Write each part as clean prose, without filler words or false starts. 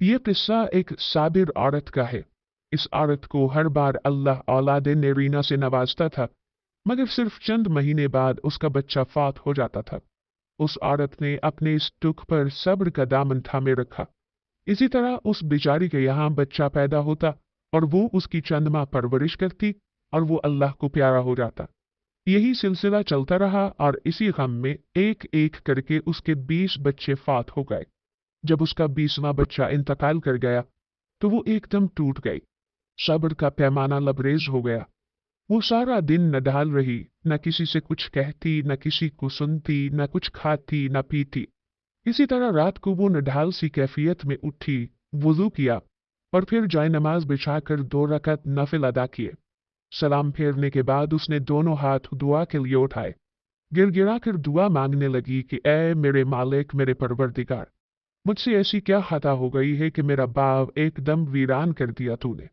ये किस्सा एक साबिर औरत का है। इस औरत को हर बार अल्लाह औलाद नरीना से नवाजता था, मगर सिर्फ चंद महीने बाद उसका बच्चा फौत हो जाता था। उस औरत ने अपने इस दुख पर सब्र का दामन थामे रखा। इसी तरह उस बेचारी के यहाँ बच्चा पैदा होता और वो उसकी चंद माह परवरिश करती और वो अल्लाह को प्यारा हो जाता। यही सिलसिला चलता रहा और इसी गम में एक एक करके उसके 20 बच्चे फौत हो गए। जब उसका 20वां बच्चा इंतकाल कर गया तो वो एकदम टूट गई। सब्र का पैमाना लबरेज हो गया। वो सारा दिन न ढाल रही, न किसी से कुछ कहती, न किसी को सुनती, न कुछ खाती न पीती। इसी तरह रात को वो नढाल सी कैफियत में उठी, वुजू किया और फिर जाय नमाज बिछाकर 2 रकत नफिल अदा किए। सलाम फेरने के बाद उसने दोनों हाथ दुआ के लिए उठाए, गिड़गिड़ा कर दुआ मांगने लगी कि ए मेरे मालिक, मेरे परवरदिगार, मुझसे ऐसी क्या खता हो गई है कि मेरा बाप एकदम वीरान कर दिया तूने।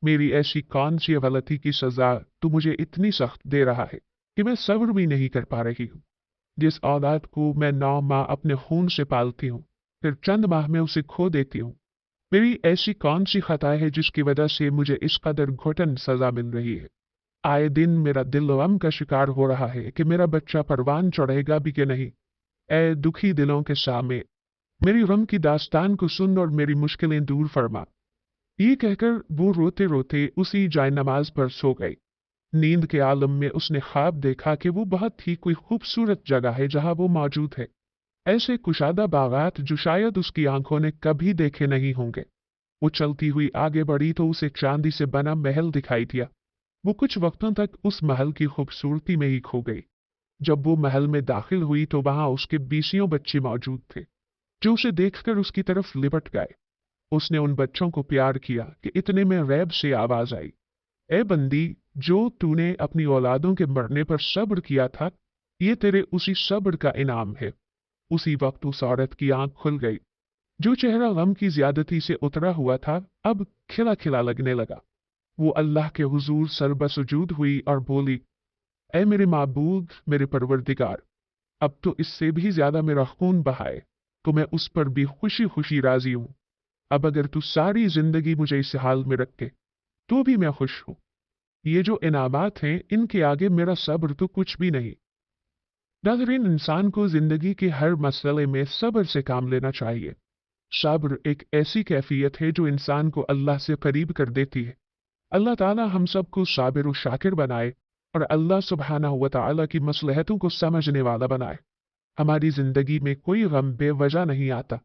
मेरी ऐसी कौन सी गलती की सजा तू मुझे इतनी सख्त दे रहा है कि मैं सब्र भी नहीं कर पा रही हूँ। जिस औलाद को मैं 9 माह अपने खून से पालती हूँ, फिर चंद माह में उसे खो देती हूँ। मेरी ऐसी कौन सी खता है जिसकी वजह से मुझे इस कदर घुटन सजा मिल रही है। आए दिन मेरा दिल गम का शिकार हो रहा है कि मेरा बच्चा परवान चढ़ेगा भी कि नहीं। ए दुखी दिलों के सामने मेरी गम की दास्तान को सुन और मेरी मुश्किलें दूर फरमा। ये कहकर वो रोते रोते उसी जाय नमाज पर सो गई। नींद के आलम में उसने ख्वाब देखा कि वो बहुत ही कोई खूबसूरत जगह है जहां वो मौजूद है। ऐसे कुशादा बागात जो शायद उसकी आंखों ने कभी देखे नहीं होंगे। वो चलती हुई आगे बढ़ी तो उसे चांदी से बना महल दिखाई दिया। वो कुछ वक्तों तक उस महल की खूबसूरती में ही खो गई। जब वो महल में दाखिल हुई तो वहां उसके 20 बच्चे मौजूद थे, जो उसे देखकर उसकी तरफ लिपट गए। उसने उन बच्चों को प्यार किया कि इतने में रैब से आवाज आई, ए बंदी, जो तूने अपनी औलादों के मरने पर सब्र किया था, ये तेरे उसी सब्र का इनाम है। उसी वक्त उस औरत की आंख खुल गई। जो चेहरा गम की ज्यादती से उतरा हुआ था, अब खिला खिला लगने लगा। वो अल्लाह के हुजूर सरबसुजूद हुई और बोली, ए मेरे माबूद, मेरे परवरदिगार, अब तो इससे भी ज्यादा मेरा खून बहाए तो मैं उस पर भी खुशी खुशी राजी हूं। अब अगर तू सारी जिंदगी मुझे इस हाल में रखे तो भी मैं खुश हूं। ये जो इनामात हैं, इनके आगे मेरा सब्र तो कुछ भी नहीं। नाज़रीन, इंसान को जिंदगी के हर मसले में सब्र से काम लेना चाहिए। सब्र एक ऐसी कैफियत है जो इंसान को अल्लाह से करीब कर देती है। अल्लाह ताला हम सबको साबिर और शाकिर बनाए और अल्लाह सुब्हानहू व तआला की मसलहतों को समझने वाला बनाए। हमारी जिंदगी में कोई गम बेवजह नहीं आता।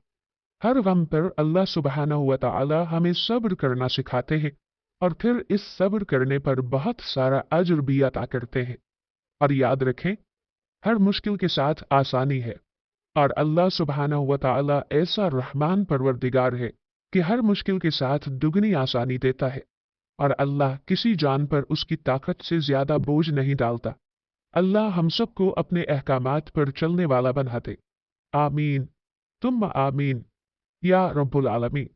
हर गम पर अल्लाह सुब्हानहू व तआला हमें सब्र करना सिखाते हैं और फिर इस सब्र करने पर बहुत सारा अज्र भी अता करते हैं। और याद रखें, हर मुश्किल के साथ आसानी है और अल्लाह सुब्हानहू व तआला ऐसा रहमान परवरदिगार है कि हर मुश्किल के साथ दुगनी आसानी देता है। और अल्लाह किसी जान पर उसकी ताकत से ज्यादा बोझ नहीं डालता। अल्लाह हम सबको अपने अहकामात पर चलने वाला बना दे। आमीन तुम आमीन या रब्बुल आलमीन।